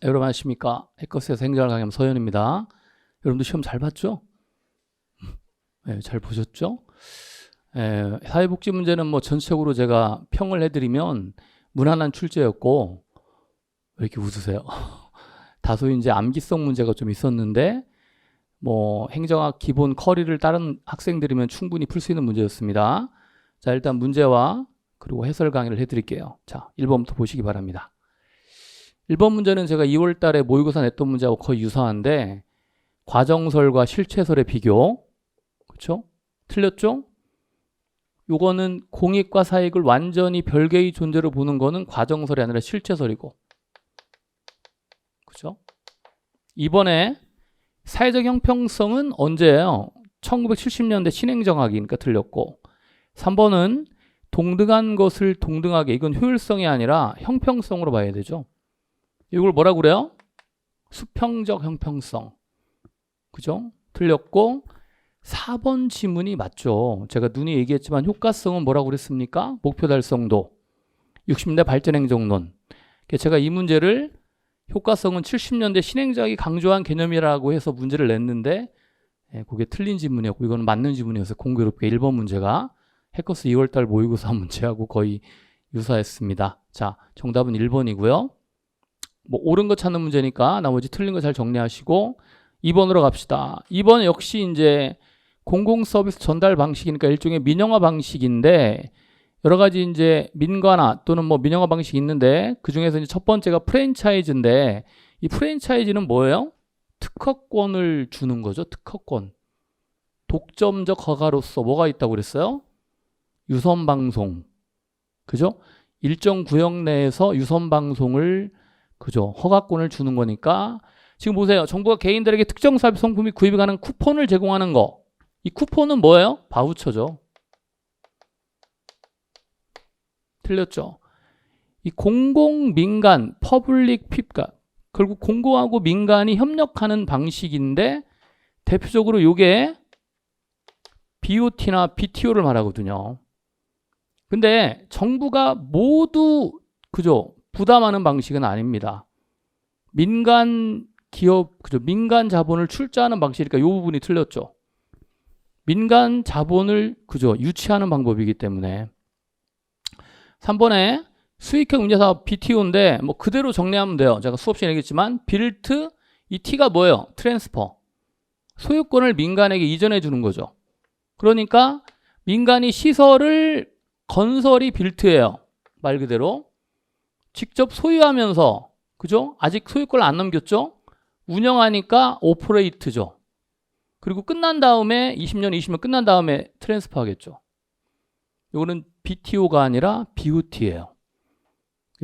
여러분 안녕하십니까? 해커스에서 행정을 강의하는 서현입니다. 여러분도 시험 잘 봤죠? 네, 잘 보셨죠? 사회복지 문제는 뭐 전체적으로 제가 평을 해드리면 무난한 출제였고, 왜 이렇게 웃으세요? 다소 이제 암기성 문제가 좀 있었는데, 뭐 행정학 기본 커리를 다른 학생들이면 충분히 풀 수 있는 문제였습니다. 자, 일단 문제와 그리고 해설 강의를 해드릴게요. 자, 1번부터 보시기 바랍니다. 1번 문제는 제가 2월 달에 모의고사 냈던 문제하고 거의 유사한데, 과정설과 실체설의 비교. 그렇죠? 틀렸죠? 요거는 공익과 사익을 완전히 별개의 존재로 보는 거는 과정설이 아니라 실체설이고. 그렇죠? 이번에 사회적 형평성은 언제예요? 1970년대 신행정학이니까 틀렸고, 3번은 동등한 것을 동등하게, 이건 효율성이 아니라 형평성으로 봐야 되죠. 이걸 뭐라고 그래요? 수평적 형평성. 그죠? 틀렸고, 4번 지문이 맞죠. 제가 눈이 얘기했지만 효과성은 뭐라고 그랬습니까? 목표 달성도. 60년대 발전행정론. 제가 이 문제를 효과성은 70년대 신행정학이 강조한 개념이라고 해서 문제를 냈는데, 그게 틀린 지문이었고, 이거는 맞는 지문이어서 공교롭게 1번 문제가 해커스 2월달 모의고사 문제하고 거의 유사했습니다. 자, 정답은 1번이고요. 뭐 옳은 거 찾는 문제니까 나머지 틀린 거 잘 정리하시고 2번으로 갑시다. 2번 역시 이제 공공 서비스 전달 방식이니까 일종의 민영화 방식인데, 여러 가지 이제 민관화 또는 뭐 민영화 방식이 있는데, 그 중에서 이제 첫 번째가 프랜차이즈인데, 이 프랜차이즈는 뭐예요? 특허권을 주는 거죠. 특허권. 독점적 허가로서 뭐가 있다고 그랬어요? 유선 방송. 그죠? 일정 구역 내에서 유선 방송을, 그죠? 허가권을 주는 거니까, 지금 보세요. 정부가 개인들에게 특정 사업 상품이 구입에 관한 쿠폰을 제공하는 거. 이 쿠폰은 뭐예요? 바우처죠. 틀렸죠? 이 공공 민간 퍼블릭 핍가, 결국 공공하고 민간이 협력하는 방식인데, 대표적으로 이게 BOT나 BTO를 말하거든요. 근데 정부가 모두, 그죠? 부담하는 방식은 아닙니다. 민간 기업, 그죠? 민간 자본을 출자하는 방식이니까 이 부분이 틀렸죠. 민간 자본을, 그죠? 유치하는 방법이기 때문에. 3번에 수익형 민자사업 BTO인데, 뭐 그대로 정리하면 돼요. 제가 수업 시간에 얘기했지만, 빌트, 이 T가 뭐예요? 트랜스퍼. 소유권을 민간에게 이전해 주는 거죠. 그러니까 민간이 시설을, 건설이 빌트예요. 말 그대로. 직접 소유하면서, 그죠? 아직 소유권을 안 넘겼죠? 운영하니까 오퍼레이트죠. 그리고 끝난 다음에 20년 끝난 다음에 트랜스퍼 하겠죠. 이거는 BTO가 아니라 BOT예요.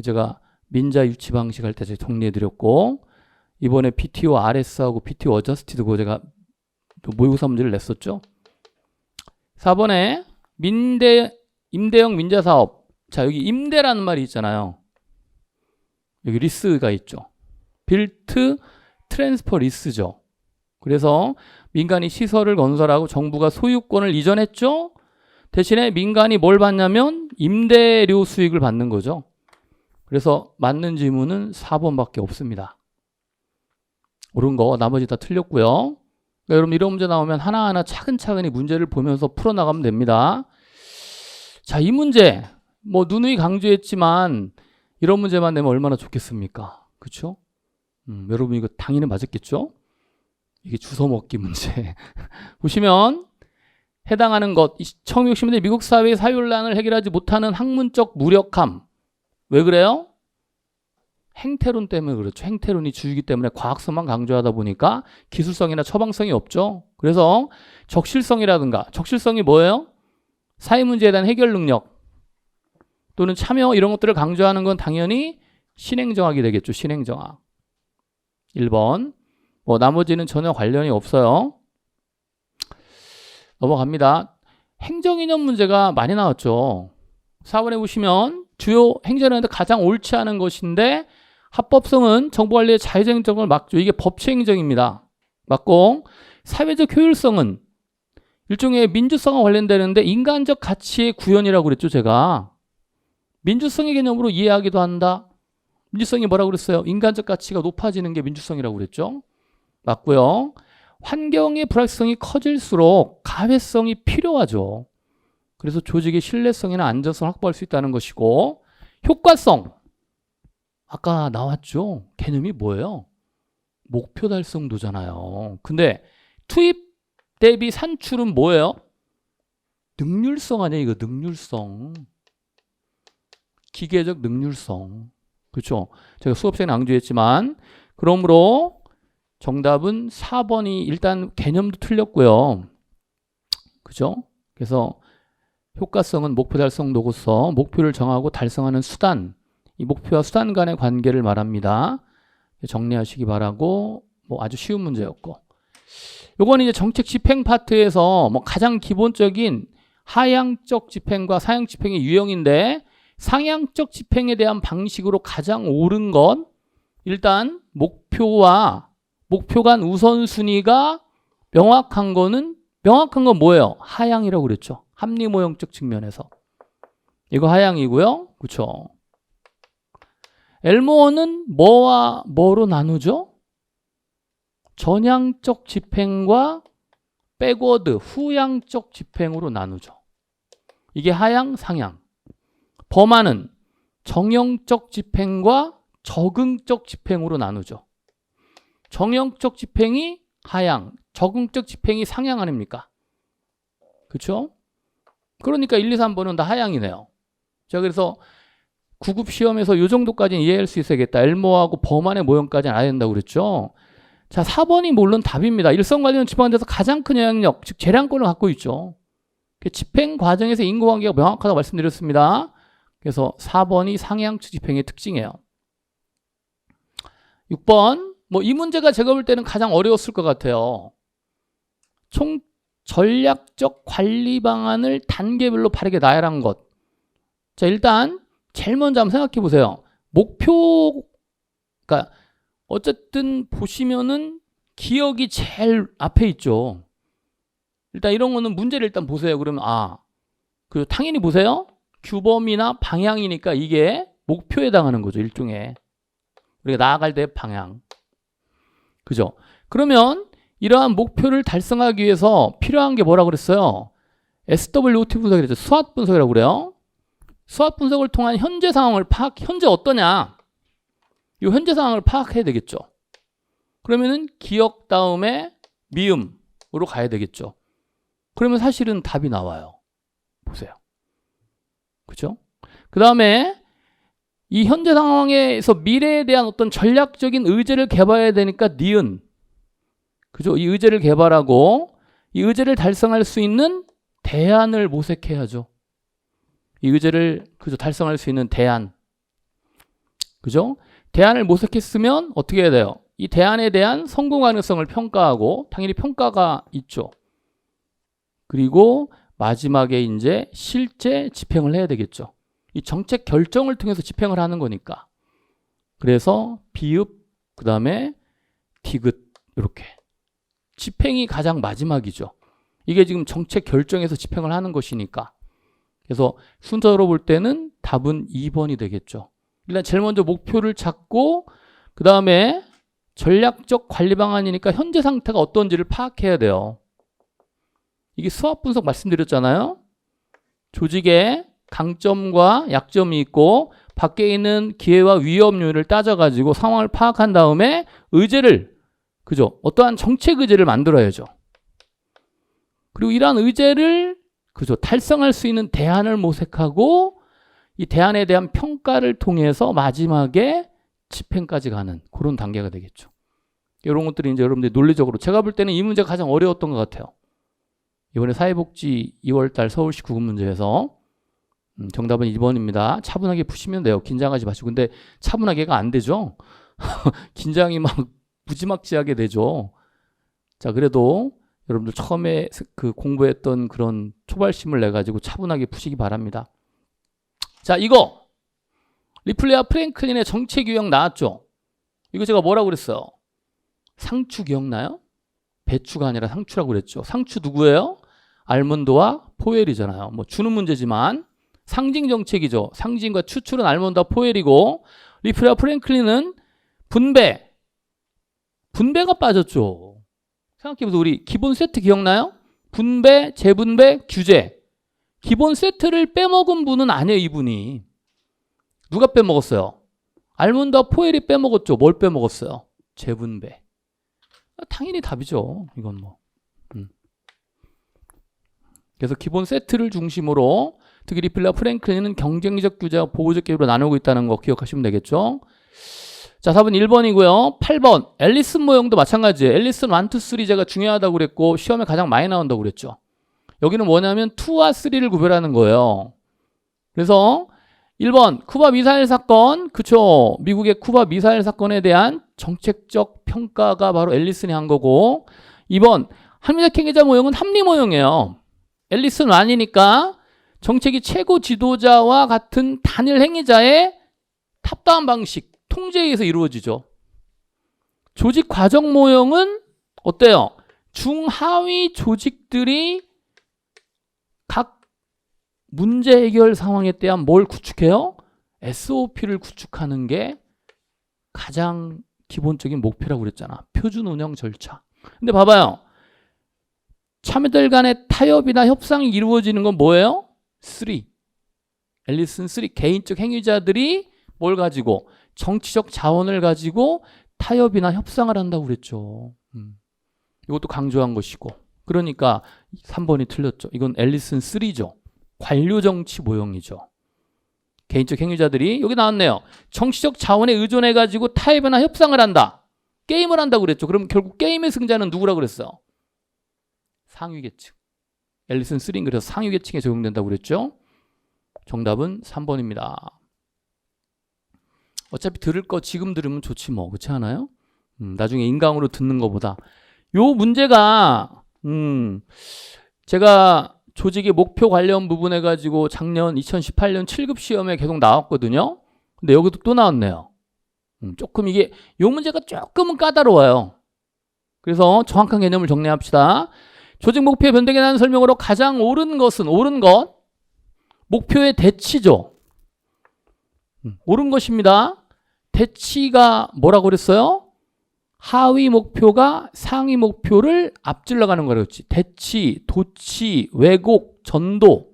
제가 민자 유치 방식 할 때 제가 정리해 드렸고, 이번에 BTO RS하고 BTO 어저스티드고 제가 모의고사 문제를 냈었죠. 4번에 임대형 민자사업. 자, 여기 임대라는 말이 있잖아요. 여기 리스가 있죠. 빌트 트랜스퍼 리스죠. 그래서 민간이 시설을 건설하고 정부가 소유권을 이전했죠. 대신에 민간이 뭘 받냐면 임대료 수익을 받는 거죠. 그래서 맞는 지문은 4번밖에 없습니다. 옳은 거 나머지 다 틀렸고요. 그러니까 여러분 이런 문제 나오면 하나하나 차근차근히 문제를 보면서 풀어나가면 됩니다. 자, 이 문제 뭐 누누이 강조했지만 이런 문제만 내면 얼마나 좋겠습니까? 그렇죠? 여러분 이거 당연히 맞았겠죠? 이게 주워먹기 문제. 보시면 해당하는 것, 1960년대 미국 사회의 사회논란을 해결하지 못하는 학문적 무력함. 왜 그래요? 행태론 때문에 그렇죠. 행태론이 주이기 때문에 과학성만 강조하다 보니까 기술성이나 처방성이 없죠. 그래서 적실성이라든가, 적실성이 뭐예요? 사회 문제에 대한 해결 능력 또는 참여 이런 것들을 강조하는 건 당연히 신행정학이 되겠죠. 신행정학. 1번. 뭐 나머지는 전혀 관련이 없어요. 넘어갑니다. 행정이념 문제가 많이 나왔죠. 4번에 보시면 주요 행정이념인데 가장 옳지 않은 것인데, 합법성은 정부관리의 자유행정을 막죠. 이게 법치행정입니다. 맞고, 사회적 효율성은 일종의 민주성과 관련되는데 인간적 가치의 구현이라고 그랬죠. 제가 민주성의 개념으로 이해하기도 한다. 민주성이 뭐라고 그랬어요? 인간적 가치가 높아지는 게 민주성이라고 그랬죠. 맞고요. 환경의 불확실성이 커질수록 가외성이 필요하죠. 그래서 조직의 신뢰성이나 안전성을 확보할 수 있다는 것이고, 효과성. 아까 나왔죠. 개념이 뭐예요? 목표 달성도잖아요. 근데 투입 대비 산출은 뭐예요? 능률성 아니에요? 이거 능률성. 기계적 능률성. 그렇죠? 제가 수업 시간에 강조했지만, 그러므로 정답은 4번이 일단 개념도 틀렸고요. 그죠? 그래서 효과성은 목표 달성도로서 목표를 정하고 달성하는 수단, 이 목표와 수단 간의 관계를 말합니다. 정리하시기 바라고, 뭐 아주 쉬운 문제였고. 요건 이제 정책 집행 파트에서 뭐 가장 기본적인 하향적 집행과 상향 집행의 유형인데, 상향적 집행에 대한 방식으로 가장 옳은 건 일단 목표 간 우선순위가 명확한 건 뭐예요? 하향이라고 그랬죠. 합리모형적 측면에서. 이거 하향이고요. 그렇죠? 엘모어는 뭐와 뭐로 나누죠? 전향적 집행과 백워드, 후향적 집행으로 나누죠. 이게 하향, 상향. 버마는 정형적 집행과 적응적 집행으로 나누죠. 정형적 집행이 하향, 적응적 집행이 상향 아닙니까? 그렇죠? 그러니까 1, 2, 3번은 다 하향이네요. 자, 그래서 9급 시험에서 이 정도까지는 이해할 수 있어야겠다. 엘모하고 버만의 모형까지는 알아야 된다고 그랬죠. 자, 4번이 물론 답입니다. 일선관리는 집행하는 데서 가장 큰 영향력, 즉 재량권을 갖고 있죠. 집행 과정에서 인과관계가 명확하다고 말씀드렸습니다. 그래서 4번이 상향적 집행의 특징이에요. 6번, 뭐 이 문제가 제가 볼 때는 가장 어려웠을 것 같아요. 총 전략적 관리 방안을 단계별로 바르게 나열한 것. 자, 일단 제일 먼저 한번 생각해 보세요. 그러니까 어쨌든 보시면은 기억이 제일 앞에 있죠. 일단 이런 거는 문제를 일단 보세요. 그러면 그리고 당연히 보세요. 규범이나 방향이니까 이게 목표에 해당하는 거죠. 일종의 우리가 나아갈 때 방향. 그죠? 그러면 이러한 목표를 달성하기 위해서 필요한 게 뭐라고 그랬어요? SWOT 분석이라고 그랬죠. 수학 분석이라고 그래요. 수학 분석을 통한 현재 상황을 현재 어떠냐? 이 현재 상황을 파악해야 되겠죠. 그러면은 기억 다음에 미음으로 가야 되겠죠. 그러면 사실은 답이 나와요. 보세요. 그죠? 그 다음에 이 현재 상황에서 미래에 대한 어떤 전략적인 의제를 개발해야 되니까 니은. 그죠? 이 의제를 개발하고 이 의제를 달성할 수 있는 대안을 모색해야죠. 이 의제를 달성할 수 있는 대안. 그죠? 대안을 모색했으면 어떻게 해야 돼요? 이 대안에 대한 성공 가능성을 평가하고 당연히 평가가 있죠. 그리고 마지막에 이제 실제 집행을 해야 되겠죠. 이 정책 결정을 통해서 집행을 하는 거니까. 그래서 비읍, 그 다음에 디귿 이렇게. 집행이 가장 마지막이죠. 이게 지금 정책 결정에서 집행을 하는 것이니까. 그래서 순서로 볼 때는 답은 2번이 되겠죠. 일단 제일 먼저 목표를 찾고 그 다음에 전략적 관리 방안이니까 현재 상태가 어떤지를 파악해야 돼요. 이게 수학 분석 말씀드렸잖아요. 조직에 강점과 약점이 있고 밖에 있는 기회와 위험률을 따져가지고 상황을 파악한 다음에 의제를, 그죠? 어떠한 정책 의제를 만들어야죠. 그리고 이러한 의제를, 그죠? 달성할 수 있는 대안을 모색하고 이 대안에 대한 평가를 통해서 마지막에 집행까지 가는 그런 단계가 되겠죠. 이런 것들이 이제 여러분들이 논리적으로, 제가 볼 때는 이 문제가 가장 어려웠던 것 같아요. 이번에 사회복지 2월달 서울시 구급 문제에서 정답은 1번입니다. 차분하게 푸시면 돼요. 긴장하지 마시고. 근데 차분하게가 안 되죠. 긴장이 막 무지막지하게 되죠. 자, 그래도 여러분들 처음에 그 공부했던 그런 초발심을 내 가지고 차분하게 푸시기 바랍니다. 자, 이거 리플레와 프랭클린의 정책 유형 나왔죠. 이거 제가 뭐라고 그랬어요? 상추 기억나요? 배추가 아니라 상추라고 그랬죠. 상추 누구예요? 알몬드와 포엘이잖아요. 뭐 주는 문제지만 상징 정책이죠. 상징과 추출은 알몬드와 포엘이고 리플리와 프랭클린은 분배가 빠졌죠. 생각해보세요. 우리 기본 세트 기억나요? 분배, 재분배, 규제. 기본 세트를 빼먹은 분은 아니에요, 이분이. 누가 빼먹었어요? 알몬드와 포엘이 빼먹었죠. 뭘 빼먹었어요? 재분배. 당연히 답이죠. 이건 뭐. 그래서 기본 세트를 중심으로 특히 리플리와 프랭클린은 경쟁적 규제와 보호적 계획으로 나누고 있다는 거 기억하시면 되겠죠. 자, 4번 1번이고요. 8번 앨리슨 모형도 마찬가지예요. 앨리슨 1, 2, 3 제가 중요하다고 그랬고 시험에 가장 많이 나온다고 그랬죠. 여기는 뭐냐면 2와 3를 구별하는 거예요. 그래서 1번 쿠바 미사일 사건, 그쵸. 미국의 쿠바 미사일 사건에 대한 정책적 평가가 바로 앨리슨이 한 거고, 2번 한미적 행위자 모형은 합리 모형이에요. 앨리슨 1이니까 정책이 최고 지도자와 같은 단일 행위자의 탑다운 방식, 통제에 의해서 이루어지죠. 조직 과정 모형은 어때요? 중하위 조직들이 각 문제 해결 상황에 대한 뭘 구축해요? SOP를 구축하는 게 가장 기본적인 목표라고 그랬잖아. 표준 운영 절차. 근데 봐봐요. 참여들 간의 타협이나 협상이 이루어지는 건 뭐예요? 3. 앨리슨 3. 개인적 행위자들이 뭘 가지고? 정치적 자원을 가지고 타협이나 협상을 한다고 그랬죠. 이것도 강조한 것이고. 그러니까 3번이 틀렸죠. 이건 앨리슨 3죠. 관료정치 모형이죠. 개인적 행위자들이 여기 나왔네요. 정치적 자원에 의존해 가지고 타협이나 협상을 한다. 게임을 한다고 그랬죠. 그럼 결국 게임의 승자는 누구라고 그랬어요? 상위계층. 앨리슨 3는 그래서 상위계층에 적용된다고 그랬죠. 정답은 3번입니다. 어차피 들을 거 지금 들으면 좋지 뭐. 그렇지 않아요? 나중에 인강으로 듣는 것보다. 요 문제가 제가 조직의 목표 관련 부분 해가지고 작년 2018년 7급 시험에 계속 나왔거든요. 근데 여기도 또 나왔네요. 조금 이게 요 문제가 조금은 까다로워요. 그래서 정확한 개념을 정리합시다. 조직 목표의 변동에 대한 설명으로 가장 옳은 것은 옳은 것 목표의 대치죠. 옳은 것입니다. 대치가 뭐라고 그랬어요? 하위 목표가 상위 목표를 앞질러 가는 거라고 했지. 대치, 도치, 왜곡, 전도,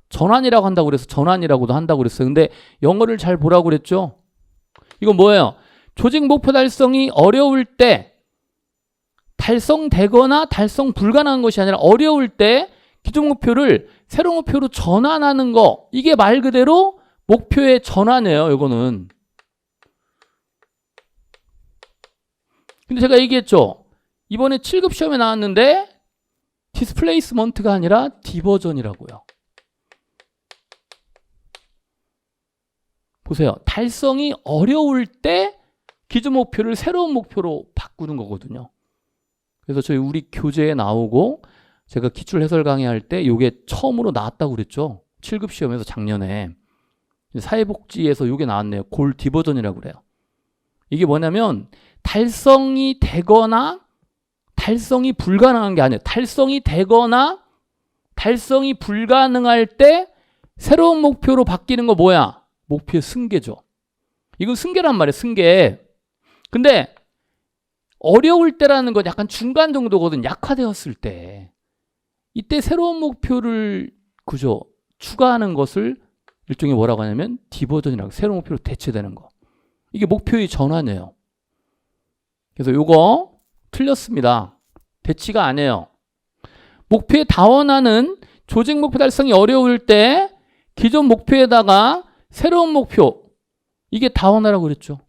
전환이라고 한다고 그래서 전환이라고도 한다고 그랬어요. 근데 영어를 잘 보라고 그랬죠. 이건 뭐예요? 조직 목표 달성이 어려울 때 달성되거나 달성 불가능한 것이 아니라 어려울 때 기존 목표를 새로운 목표로 전환하는 거. 이게 말 그대로 목표의 전환이에요. 이거는. 근데 제가 얘기했죠. 이번에 7급 시험에 나왔는데 디스플레이스먼트가 아니라 디버전이라고요. 보세요. 달성이 어려울 때 기존 목표를 새로운 목표로 바꾸는 거거든요. 그래서 저희 우리 교재에 나오고 제가 기출 해설 강의할 때 이게 처음으로 나왔다고 그랬죠. 7급 시험에서 작년에. 사회복지에서 이게 나왔네요. 골 디버전이라고 그래요. 이게 뭐냐면 달성이 되거나 달성이 불가능한 게 아니에요. 달성이 되거나 달성이 불가능할 때 새로운 목표로 바뀌는 거 뭐야? 목표의 승계죠. 이건 승계란 말이에요. 승계. 근데 어려울 때라는 건 약간 중간 정도거든. 약화되었을 때. 이때 새로운 목표를 그죠? 추가하는 것을 일종의 뭐라고 하냐면 디버전이라고 새로운 목표로 대체되는 거. 이게 목표의 전환이에요. 그래서 요거 틀렸습니다. 대치가 아니에요. 목표에 다원하는 조직 목표 달성이 어려울 때 기존 목표에다가 새로운 목표 이게 다원하라고 그랬죠.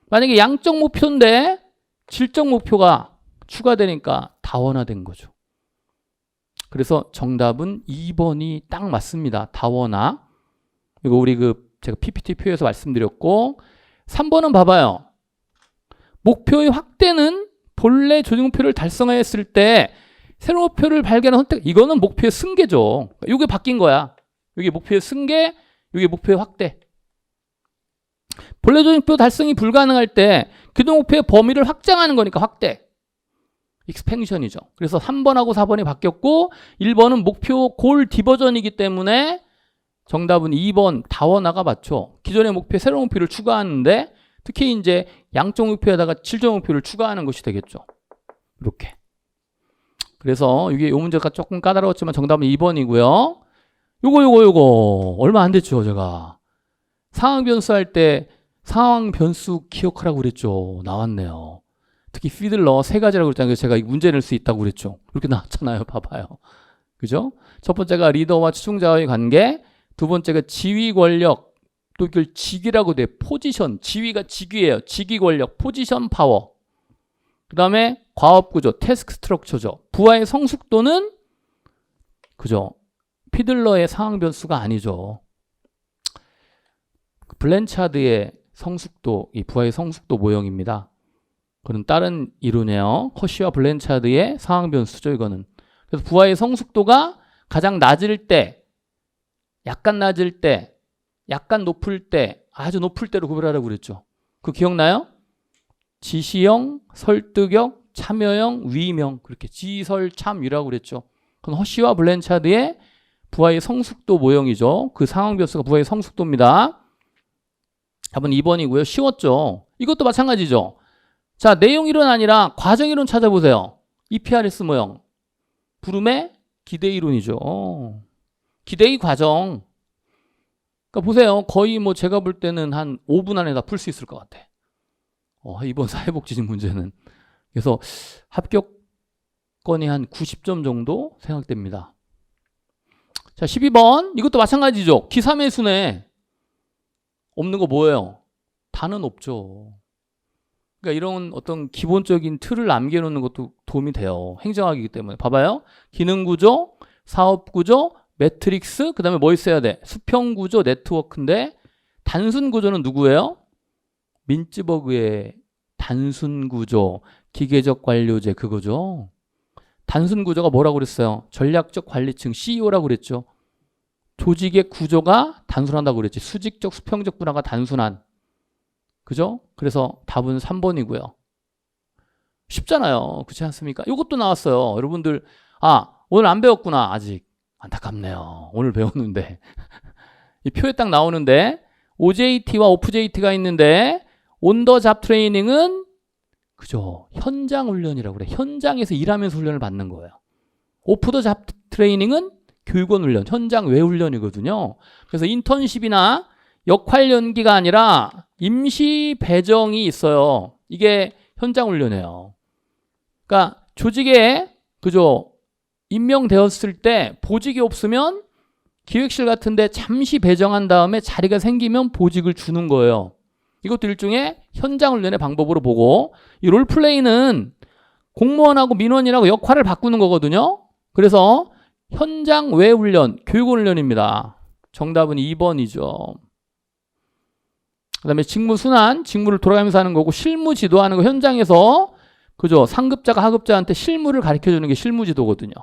만약에 양적 목표인데 질적 목표가 추가되니까 다원화된 거죠. 그래서 정답은 2번이 딱 맞습니다. 다원화. 이거 우리 제가 PPT 표에서 말씀드렸고 3번은 봐봐요. 목표의 확대는 본래 조직 목표를 달성했을 때 새로운 목표를 발견한 선택. 이거는 목표의 승계죠. 이게 바뀐 거야. 이게 목표의 승계, 이게 목표의 확대. 본래 조직 목표 달성이 불가능할 때 기존 목표의 범위를 확장하는 거니까 확대. 익스펜션이죠. 그래서 3번하고 4번이 바뀌었고 1번은 목표 골 디버전이기 때문에 정답은 2번 다원화가 맞죠. 기존의 목표에 새로운 목표를 추가하는데 특히 이제 양적 목표에다가 질적 목표를 추가하는 것이 되겠죠. 이렇게. 그래서 이게 요 문제가 조금 까다로웠지만 정답은 2번이고요. 요거 얼마 안 됐죠, 제가. 상황 변수 할 때 상황 변수 기억하라고 그랬죠. 나왔네요. 특히 피들러 세 가지라고 그랬잖아요. 그래서 제가 문제 낼 수 있다고 그랬죠. 이렇게 나왔잖아요. 봐봐요. 그죠? 첫 번째가 리더와 추종자와의 관계, 두 번째가 지휘 권력, 또 이걸 직위라고 돼. 포지션, 지휘가 직위예요. 직위 권력, 포지션 파워. 그 다음에 과업 구조, 태스크 스트럭처죠. 부하의 성숙도는 그죠? 피들러의 상황 변수가 아니죠. 블랜차드의 성숙도, 이 부하의 성숙도 모형입니다. 그건 다른 이론이에요. 허쉬와 블랜차드의 상황 변수죠, 이거는. 그래서 부하의 성숙도가 가장 낮을 때, 약간 낮을 때, 약간 높을 때, 아주 높을 때로 구별하라고 그랬죠. 그거 기억나요? 지시형, 설득형, 참여형, 위명. 그렇게 지설, 참, 위라고 그랬죠. 그건 허쉬와 블랜차드의 부하의 성숙도 모형이죠. 그 상황 변수가 부하의 성숙도입니다. 답은 2번이고요. 쉬웠죠. 이것도 마찬가지죠. 자, 내용 이론 아니라 과정 이론 찾아보세요. EPRS 모형. 부름의 기대 이론이죠. 기대의 과정. 그러니까 보세요. 거의 뭐 제가 볼 때는 한 5분 안에 다 풀 수 있을 것 같아. 이번 사회복지직 문제는. 그래서 합격권이 한 90점 정도 생각됩니다. 자, 12번. 이것도 마찬가지죠. 기사매수네. 없는 거 뭐예요? 다는 없죠. 그러니까 이런 어떤 기본적인 틀을 남겨놓는 것도 도움이 돼요. 행정학이기 때문에. 봐봐요. 기능구조, 사업구조, 매트릭스, 그 다음에 뭐 있어야 돼? 수평구조, 네트워크인데 단순구조는 누구예요? 민츠버그의 단순구조, 기계적 관료제 그거죠. 단순구조가 뭐라고 그랬어요? 전략적 관리층, CEO라고 그랬죠. 조직의 구조가 단순하다고 그랬지. 수직적, 수평적 분화가 단순한. 그죠? 그래서 답은 3번이고요. 쉽잖아요. 그렇지 않습니까? 이것도 나왔어요. 여러분들, 오늘 안 배웠구나. 아직. 안타깝네요. 오늘 배웠는데. 이 표에 딱 나오는데, OJT와 OFJT가 있는데, 온더 잡 트레이닝은, 그죠? 현장 훈련이라고 그래. 현장에서 일하면서 훈련을 받는 거예요. 오프 더 잡 트레이닝은 교육원 훈련, 현장 외 훈련이거든요. 그래서 인턴십이나 역할 연기가 아니라 임시 배정이 있어요. 이게 현장 훈련이에요. 그러니까 조직에 그죠? 임명되었을 때 보직이 없으면 기획실 같은데 잠시 배정한 다음에 자리가 생기면 보직을 주는 거예요. 이것도 일종의 현장 훈련의 방법으로 보고 이 롤플레이는 공무원하고 민원인하고 역할을 바꾸는 거거든요. 그래서 현장 외 훈련, 교육원 훈련입니다. 정답은 2번이죠. 그 다음에 직무 순환, 직무를 돌아가면서 하는 거고 실무 지도하는 거 현장에서 그죠? 상급자가 하급자한테 실무를 가르쳐주는 게 실무 지도거든요.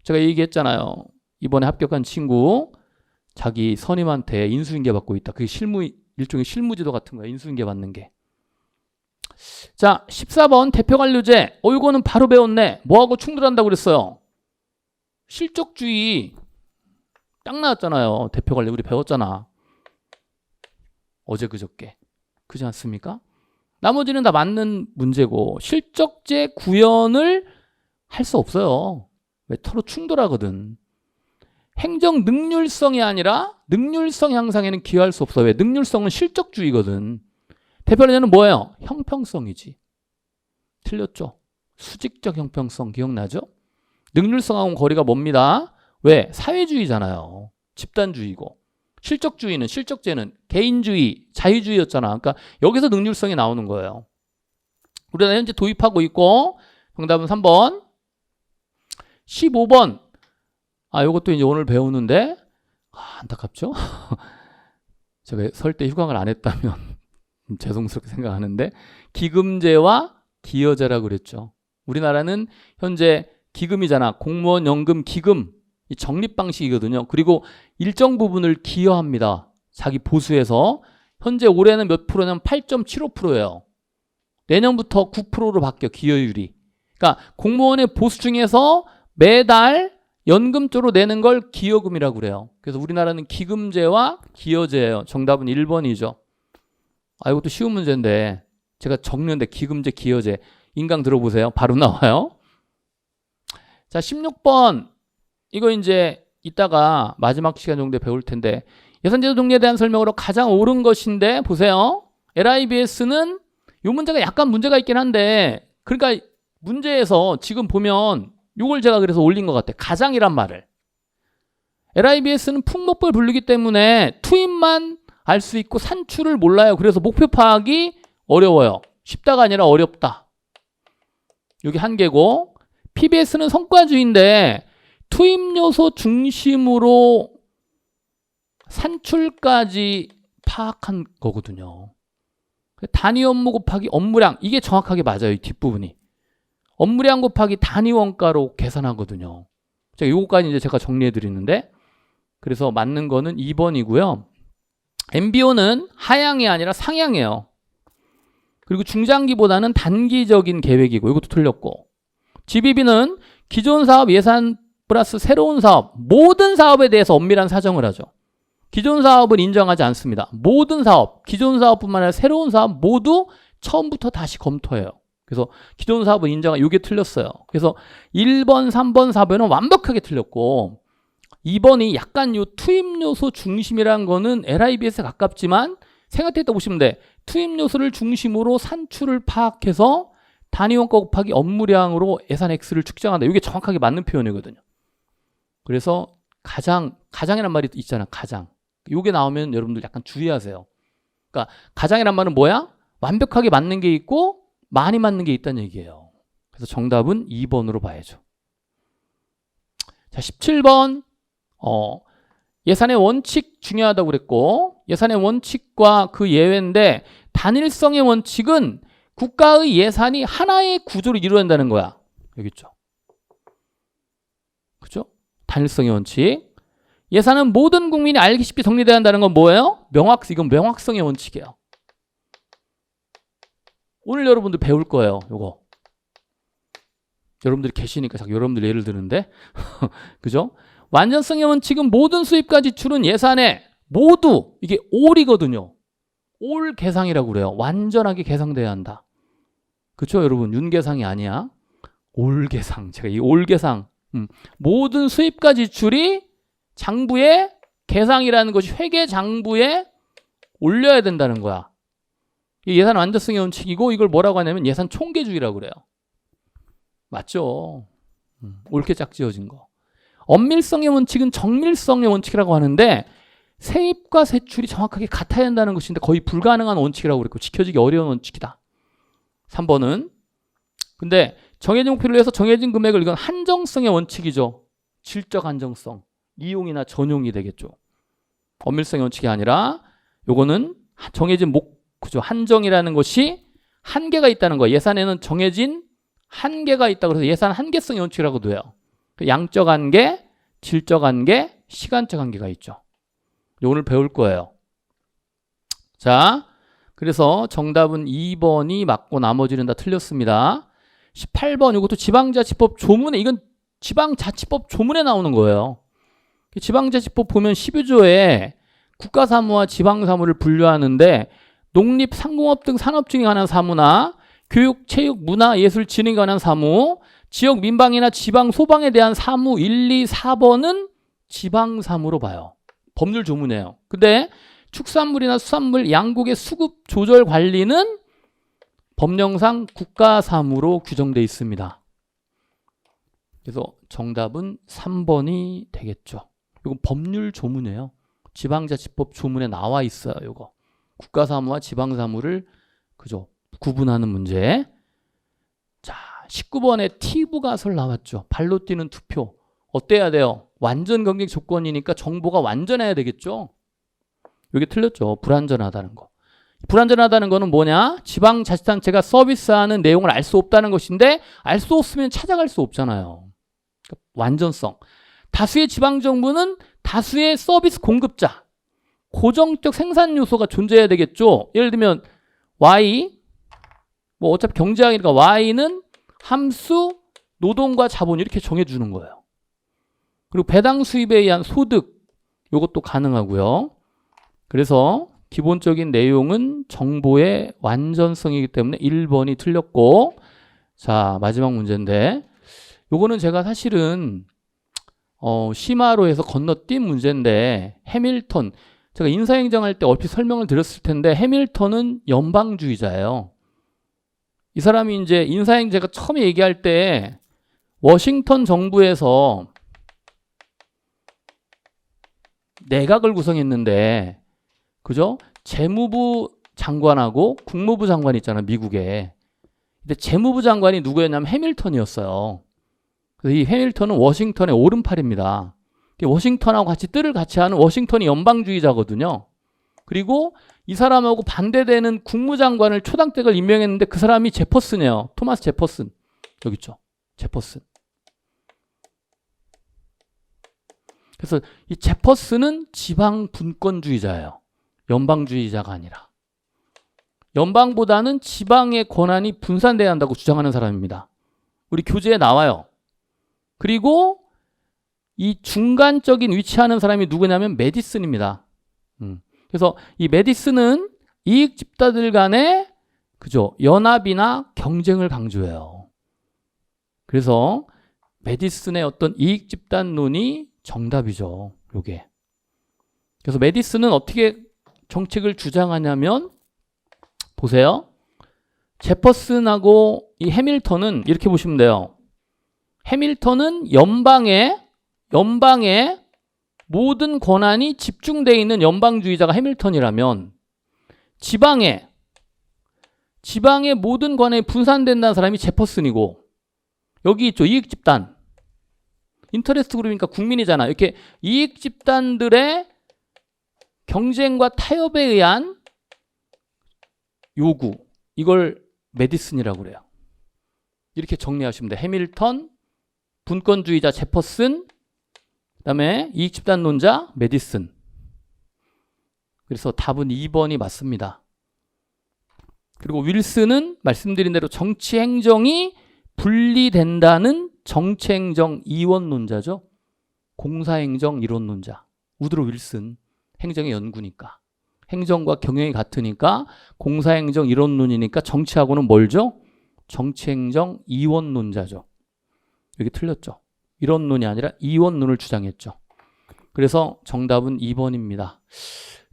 제가 얘기했잖아요. 이번에 합격한 친구 자기 선임한테 인수인계 받고 있다. 그게 일종의 실무 지도 같은 거예요. 인수인계 받는 게. 자, 14번 대표관료제. 이거는 바로 배웠네. 뭐하고 충돌한다고 그랬어요? 실적주의 딱 나왔잖아요. 대표관료 우리 배웠잖아. 어제 그저께. 그렇지 않습니까? 나머지는 다 맞는 문제고 실적제 구현을 할 수 없어요. 왜? 서로 충돌하거든. 행정 능률성이 아니라 능률성 향상에는 기여할 수 없어. 왜? 능률성은 실적주의거든. 대표관료제는 뭐예요? 형평성이지. 틀렸죠? 수직적 형평성 기억나죠? 능률성하고는 거리가 멉니다. 왜? 사회주의잖아요. 집단주의고. 실적제는 개인주의, 자유주의였잖아. 그러니까 여기서 능률성이 나오는 거예요. 우리나라 현재 도입하고 있고 정답은 3번. 15번. 이것도 이제 오늘 배우는데 안타깝죠? 제가 설 때 휴강을 안 했다면 죄송스럽게 생각하는데 기금제와 기여제라고 그랬죠. 우리나라는 현재 기금이잖아. 공무원 연금 기금. 이 적립 방식이거든요. 그리고 일정 부분을 기여합니다. 자기 보수해서. 현재 올해는 몇 프로냐면 8.75%예요. 내년부터 9%로 바뀌어 기여율이. 그러니까 공무원의 보수 중에서 매달 연금 쪽으로 내는 걸 기여금이라고 그래요. 그래서 우리나라는 기금제와 기여제예요. 정답은 1번이죠. 아, 이것도 쉬운 문제인데 제가 적는데 기금제, 기여제. 인강 들어보세요. 바로 나와요. 자, 16번. 이거 이제 이따가 마지막 시간 정도에 배울 텐데 예산제도 종류에 대한 설명으로 가장 옳은 것인데 보세요. LIBS는 이 문제가 약간 문제가 있긴 한데 그러니까 문제에서 지금 보면 이걸 제가 그래서 올린 것 같아. 가장이란 말을. LIBS는 풍목별 분류기 때문에 투입만 알 수 있고 산출을 몰라요. 그래서 목표 파악이 어려워요. 쉽다가 아니라 어렵다. 여기 한 개고 PBS는 성과주의인데 투입 요소 중심으로 산출까지 파악한 거거든요. 단위 업무 곱하기 업무량 이게 정확하게 맞아요. 이 뒷부분이. 업무량 곱하기 단위 원가로 계산하거든요. 자, 요거까지 이제 제가 정리해 드리는데 그래서 맞는 거는 2번이고요. MBO는 하향이 아니라 상향이에요. 그리고 중장기보다는 단기적인 계획이고 이것도 틀렸고 GBB는 기존 사업 예산 플러스 새로운 사업 모든 사업에 대해서 엄밀한 사정을 하죠. 기존 사업은 인정하지 않습니다. 모든 사업, 기존 사업뿐만 아니라 새로운 사업 모두 처음부터 다시 검토해요. 그래서 기존 사업은 인정하고 이게 틀렸어요. 그래서 1번, 3번, 4번은 완벽하게 틀렸고 2번이 약간 요 투입 요소 중심이라는 거는 LIBS에 가깝지만 생각했다 보시면 돼. 투입 요소를 중심으로 산출을 파악해서 단위 원가 곱하기 업무량으로 예산 X를 측정한다. 이게 정확하게 맞는 표현이거든요. 그래서 가장이란 말이 있잖아. 가장. 이게 나오면 여러분들 약간 주의하세요. 그러니까 가장이란 말은 뭐야? 완벽하게 맞는 게 있고 많이 맞는 게 있다는 얘기예요. 그래서 정답은 2번으로 봐야죠. 자, 17번. 예산의 원칙 중요하다고 그랬고 예산의 원칙과 그 예외인데 단일성의 원칙은 국가의 예산이 하나의 구조로 이루어진다는 거야. 여기 있죠. 그죠? 단일성의 원칙. 예산은 모든 국민이 알기 쉽게 정리돼야 한다는 건 뭐예요? 이건 명확성의 원칙이에요. 오늘 여러분들 배울 거예요. 요거. 여러분들이 계시니까 자꾸 여러분들 예를 드는데 그죠? 완전성의 원칙은 모든 수입과 지출은 예산에 모두 이게 올이거든요. 올 계상이라고 그래요. 완전하게 계상돼야 한다. 그렇죠, 여러분? 윤계상이 아니야. 올 계상. 제가 이 올 계상 모든 수입과 지출이 장부에 계상이라는 것이 회계 장부에 올려야 된다는 거야. 이 예산 완전성의 원칙이고 이걸 뭐라고 하냐면 예산 총계주의라고 그래요. 맞죠? 옳게 짝지어진 거. 엄밀성의 원칙은 정밀성의 원칙이라고 하는데 세입과 세출이 정확하게 같아야 한다는 것인데 거의 불가능한 원칙이라고 그랬고 지켜지기 어려운 원칙이다. 3번은 근데 정해진 목표를 위해서 정해진 금액을 이건 한정성의 원칙이죠. 질적 한정성. 이용이나 전용이 되겠죠. 엄밀성의 원칙이 아니라 요거는 정해진 그죠. 한정이라는 것이 한계가 있다는 거예요. 예산에는 정해진 한계가 있다. 그래서 예산 한계성의 원칙이라고도 해요. 양적 한계, 질적 한계, 시간적 한계가 있죠. 오늘 배울 거예요. 자, 그래서 정답은 2번이 맞고 나머지는 다 틀렸습니다. 18번 이것도 지방자치법 조문에 이건 지방자치법 조문에 나오는 거예요. 지방자치법 보면 12조에 국가사무와 지방사무를 분류하는데 농립, 상공업 등 산업 등에 관한 사무나 교육, 체육, 문화, 예술, 진흥에 관한 사무, 지역 민방위나 지방 소방에 대한 사무 1, 2, 4번은 지방사무로 봐요. 법률 조문이에요. 근데 축산물이나 수산물, 양곡의 수급 조절 관리는 법령상 국가사무로 규정되어 있습니다. 그래서 정답은 3번이 되겠죠. 이건 법률 조문이에요. 지방자치법 조문에 나와 있어요. 이거 국가사무와 지방사무를 그죠 구분하는 문제. 자, 19번에 T부가설 나왔죠. 발로 뛰는 투표. 어때야 돼요? 완전 경쟁 조건이니까 정보가 완전해야 되겠죠. 이게 틀렸죠. 불완전하다는 거. 불완전하다는 거는 뭐냐? 지방자치단체가 서비스하는 내용을 알 수 없다는 것인데 알 수 없으면 찾아갈 수 없잖아요. 그러니까 완전성. 다수의 지방정부는 다수의 서비스 공급자, 고정적 생산 요소가 존재해야 되겠죠. 예를 들면 Y, 뭐 어차피 경제학이니까 Y는 함수, 노동과 자본 이렇게 정해주는 거예요. 그리고 배당 수입에 의한 소득, 이것도 가능하고요. 그래서 기본적인 내용은 정보의 완전성이기 때문에 1번이 틀렸고, 자, 마지막 문제인데, 요거는 제가 사실은 심화로 해서 건너뛴 문제인데, 해밀턴, 제가 인사행정할 때 얼핏 설명을 드렸을 텐데, 해밀턴은 연방주의자예요. 이 사람이 이제 인사행제가 처음에 얘기할 때 워싱턴 정부에서 내각을 구성했는데, 그죠? 재무부 장관하고 국무부 장관이 있잖아, 미국에. 근데 재무부 장관이 누구였냐면 해밀턴이었어요. 그래서 이 해밀턴은 워싱턴의 오른팔입니다. 워싱턴하고 같이 뜰을 같이 하는 워싱턴이 연방주의자거든요. 그리고 이 사람하고 반대되는 국무장관을 초당댁을 임명했는데 그 사람이 제퍼슨이에요. 토마스 제퍼슨. 여기 있죠. 제퍼슨. 그래서 이 제퍼슨은 지방 분권주의자예요. 연방주의자가 아니라. 연방보다는 지방의 권한이 분산돼야 한다고 주장하는 사람입니다. 우리 교재에 나와요. 그리고 이 중간적인 위치하는 사람이 누구냐면 메디슨입니다. 그래서 이 메디슨은 이익 집단들 간의 그죠? 연합이나 경쟁을 강조해요. 그래서 메디슨의 어떤 이익 집단론이 정답이죠. 요게. 그래서 메디슨은 어떻게 정책을 주장하냐면 보세요. 제퍼슨하고 이 해밀턴은 이렇게 보시면 돼요. 해밀턴은 연방의 모든 권한이 집중되어 있는 연방주의자가 해밀턴이라면 지방의 모든 권한이 분산된다는 사람이 제퍼슨이고, 여기 있죠. 이익 집단. 인터레스트 그룹이니까 국민이잖아. 이렇게 이익 집단들의 경쟁과 타협에 의한 요구, 이걸 메디슨이라고 그래요. 이렇게 정리하시면 돼요. 해밀턴, 분권주의자 제퍼슨, 그 다음에 이익집단론자 메디슨. 그래서 답은 2번이 맞습니다. 그리고 윌슨은 말씀드린 대로 정치행정이 분리된다는 정치행정 이원론자죠. 공사행정 이론론자. 우드로 윌슨. 행정의 연구니까. 행정과 경영이 같으니까 공사행정 이론론이니까 정치하고는 멀죠? 정치행정 이원론자죠. 여기 틀렸죠. 이론론이 아니라 이원론을 주장했죠. 그래서 정답은 2번입니다.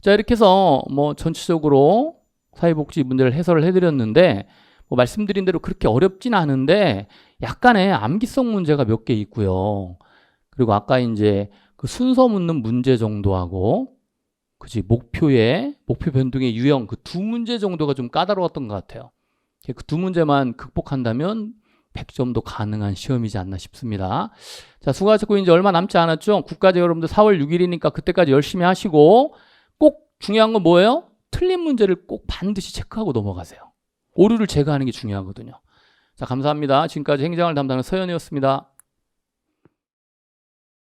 자, 이렇게 해서 뭐 전체적으로 사회복지 문제를 해설을 해드렸는데, 뭐 말씀드린 대로 그렇게 어렵진 않은데 약간의 암기성 문제가 몇 개 있고요. 그리고 아까 이제 그 순서 묻는 문제 정도하고, 그지, 목표 변동의 유형, 그 두 문제 정도가 좀 까다로웠던 것 같아요. 그 두 문제만 극복한다면 100점도 가능한 시험이지 않나 싶습니다. 자, 수고하셨고, 이제 얼마 남지 않았죠? 국가제 여러분들 4월 6일이니까 그때까지 열심히 하시고, 꼭 중요한 건 뭐예요? 틀린 문제를 꼭 반드시 체크하고 넘어가세요. 오류를 제거하는 게 중요하거든요. 자, 감사합니다. 지금까지 행정을 담당하는 서현이었습니다.